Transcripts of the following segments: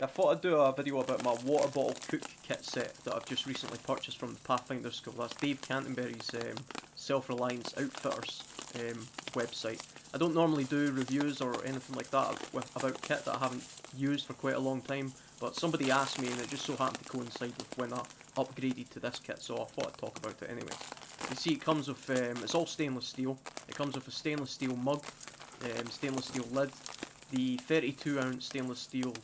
I thought I'd do a video about my water bottle cook kit set that I've just recently purchased from the Pathfinder school. That's Dave Canterbury's Self-Reliance Outfitters website. I don't normally do reviews or anything like that about kit that I haven't used for quite a long time, but somebody asked me and it just so happened to coincide with when I upgraded to this kit, so I thought I'd talk about it anyway. You see, it comes with, it's all stainless steel. It comes with a stainless steel mug, stainless steel lid, the 32 ounce stainless steel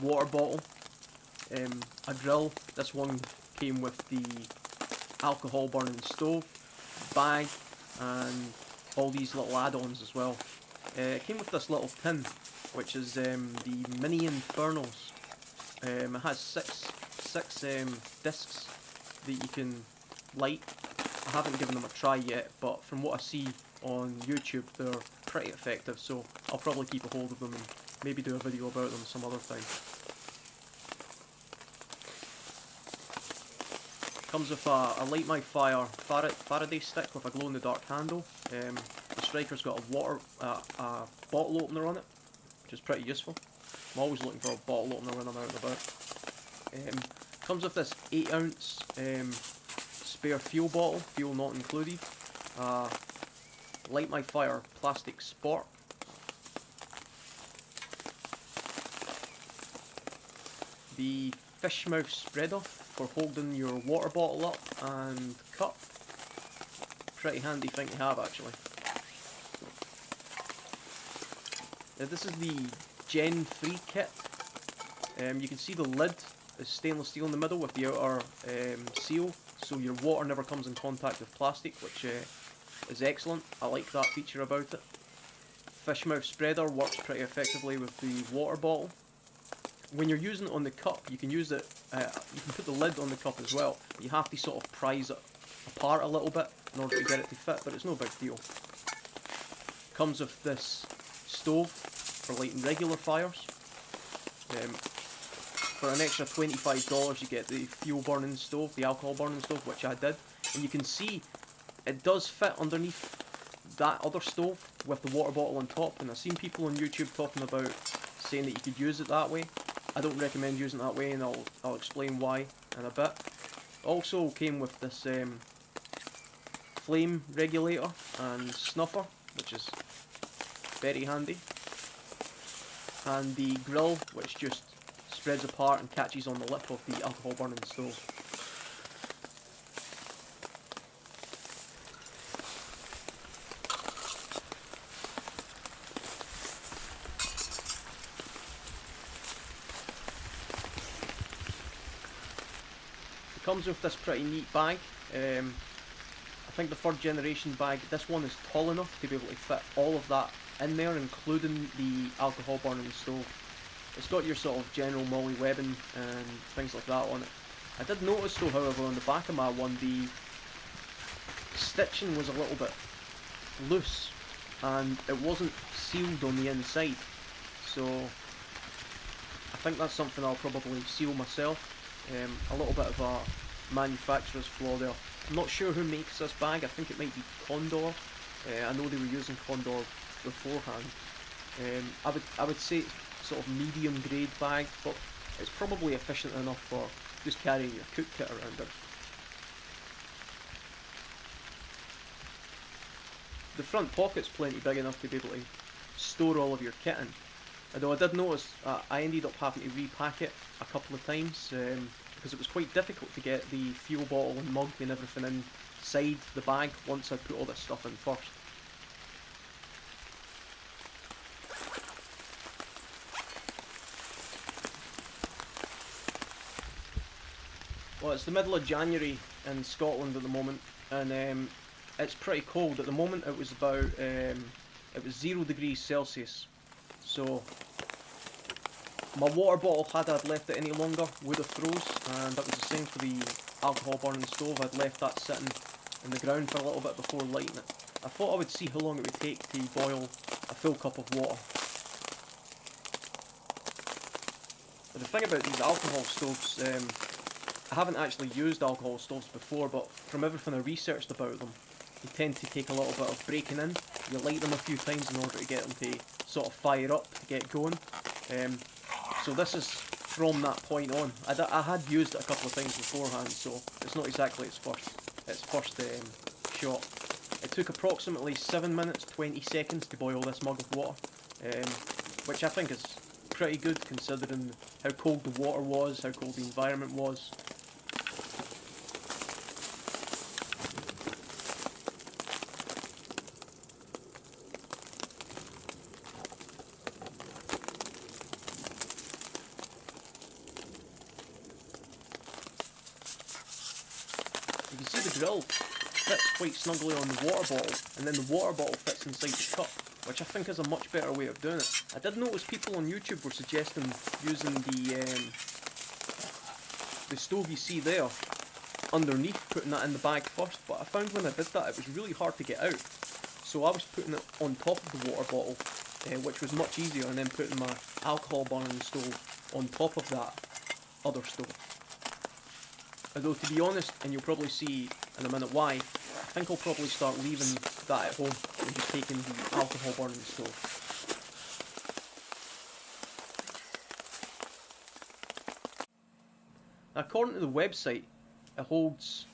water bottle, a grill. This one came with the alcohol burning stove, bag, and all these little add-ons as well. It came with this little tin, which is the Mini Infernos. It has six discs that you can light. I haven't given them a try yet, but from what I see on YouTube, they're pretty effective, so I'll probably keep a hold of them and maybe do a video about them some other time. Comes with a Light My Fire Faraday stick with a glow-in-the-dark handle. The striker's got a bottle opener on it, which is pretty useful. I'm always looking for a bottle opener when I'm out and about. Comes with this 8 ounce spare fuel bottle, fuel not included. Light My Fire plastic spork. The fish mouth spreader for holding your water bottle up and cup. Pretty handy thing to have, actually. This is the Gen 3 kit. You can see the lid is stainless steel in the middle with the outer seal, so your water never comes in contact with plastic, which is excellent. I like that feature about it. Fish mouth spreader works pretty effectively with the water bottle. When you're using it on the cup, you can use it. You can put the lid on the cup as well. You have to sort of prise it apart a little bit in order to get it to fit, but it's no big deal. Comes with this stove for lighting regular fires. For an extra $25, you get the fuel burning stove, the alcohol burning stove, which I did, and you can see it does fit underneath that other stove with the water bottle on top. And I've seen people on YouTube talking about saying that you could use it that way. I don't recommend using it that way, and I'll explain why in a bit. Also came with this flame regulator and snuffer, which is very handy, and the grill, which just spreads apart and catches on the lip of the alcohol burning stove. Comes with this pretty neat bag. I think the third generation bag, this one is tall enough to be able to fit all of that in there, including the alcohol burning stove. It's got your sort of general molly webbing and things like that on it. I did notice though, however, on the back of my one, the stitching was a little bit loose and it wasn't sealed on the inside, so I think that's something I'll probably seal myself. A little bit of a manufacturer's flaw there. I'm not sure who makes this bag. I think it might be Condor. I know they were using Condor beforehand. I would say it's sort of medium grade bag, but it's probably efficient enough for just carrying your cook kit around it. The front pocket's plenty big enough to be able to store all of your kit in. Although I did notice I ended up having to repack it a couple of times because it was quite difficult to get the fuel bottle and mug and everything inside the bag once I put all this stuff in first. Well, it's the middle of January in Scotland at the moment, and it's pretty cold. At the moment it was about it was 0 degrees Celsius. So my water bottle, had I left it any longer, would have froze, and that was the same for the alcohol burning stove. I'd left that sitting in the ground for a little bit before lighting it. I thought I would see how long it would take to boil a full cup of water. But the thing about these alcohol stoves, I haven't actually used alcohol stoves before, but from everything I researched about them, they tend to take a little bit of breaking in. You light them a few times in order to get them to sort of fire up, to get going. So this is from that point on. I had used it a couple of times beforehand, so it's not exactly its first shot. It took approximately 7 minutes 20 seconds to boil this mug of water, which I think is pretty good considering how cold the water was, how cold the environment was. You can see the grill fits quite snugly on the water bottle, and then the water bottle fits inside the cup, which I think is a much better way of doing it. I did notice people on YouTube were suggesting using the stove you see there underneath, putting that in the bag first, but I found when I did that it was really hard to get out. So I was putting it on top of the water bottle, which was much easier, and then putting my alcohol burning stove on top of that other stove. Although, to be honest, and you'll probably see in a minute why, I think I'll probably start leaving that at home and just taking the alcohol burning stove. According to the website, it holds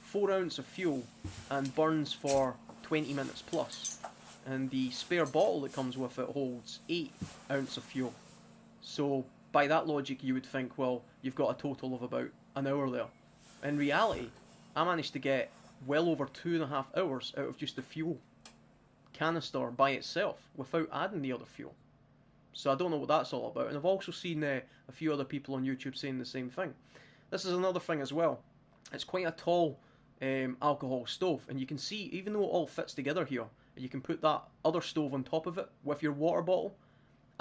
4 ounces of fuel and burns for 20 minutes plus. And the spare bottle that comes with it holds 8 ounces of fuel. So by that logic you would think, well, you've got a total of about an hour there. In reality, I managed to get well over 2.5 hours out of just the fuel canister by itself without adding the other fuel. So I don't know what that's all about. And I've also seen a few other people on YouTube saying the same thing. This is another thing as well. It's quite a tall alcohol stove, and you can see, even though it all fits together here, you can put that other stove on top of it with your water bottle.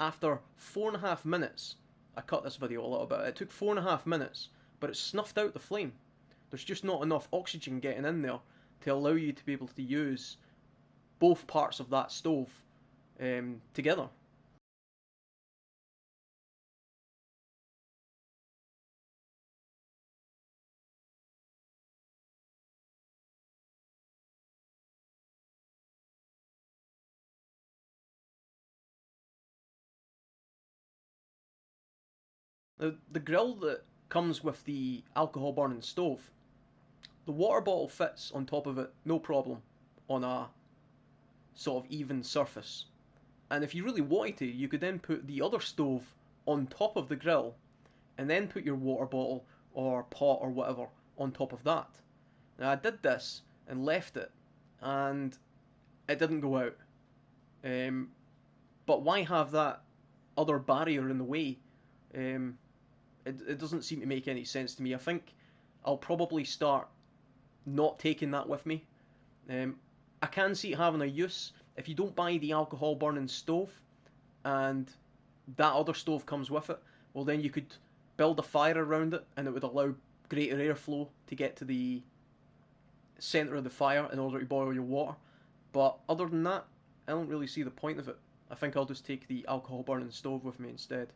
After 4.5 minutes, I cut this video a little bit, it took 4.5 minutes, but it snuffed out the flame. There's just not enough oxygen getting in there to allow you to be able to use both parts of that stove together. Now, the grill that comes with the alcohol burning stove, the water bottle fits on top of it no problem on a sort of even surface. And if you really wanted to, you could then put the other stove on top of the grill and then put your water bottle or pot or whatever on top of that. Now I did this and left it, and it didn't go out. But why have that other barrier in the way? It doesn't seem to make any sense to me. I think I'll probably start not taking that with me. I can see it having a use. If you don't buy the alcohol burning stove and that other stove comes with it, well then you could build a fire around it and it would allow greater airflow to get to the centre of the fire in order to boil your water. But other than that, I don't really see the point of it. I think I'll just take the alcohol burning stove with me instead.